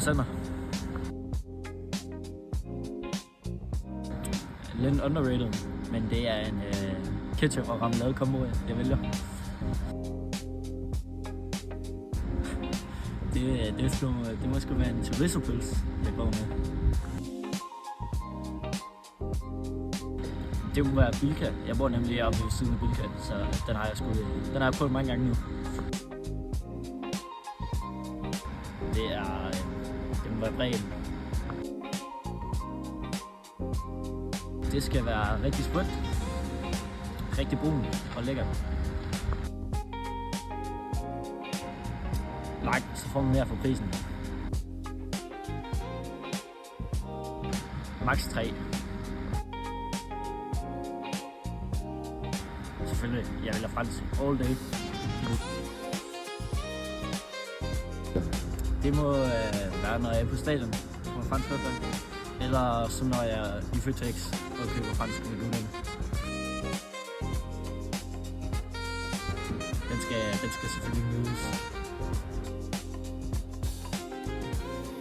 Sander. Lidt underrated, men det er en ketchup og remoulade kombo, jeg vælger. Det må sgu være en chorizo-pølse, jeg går med. Det må være Bilka. Jeg bor nemlig oppe ved siden af Bilka, så den har jeg prøvet mange gange nu. Det må være bræen. Det skal være rigtig sprødt, rigtig brun og lækkert. Nej, så får man mere for prisen. Max 3. Selvfølgelig, jeg vil have fransk all day. Det må være, når jeg er på stadion på fransk hotdog, eller så når jeg er i Føtex og køber fransk med gluten. Den skal selvfølgelig nydes.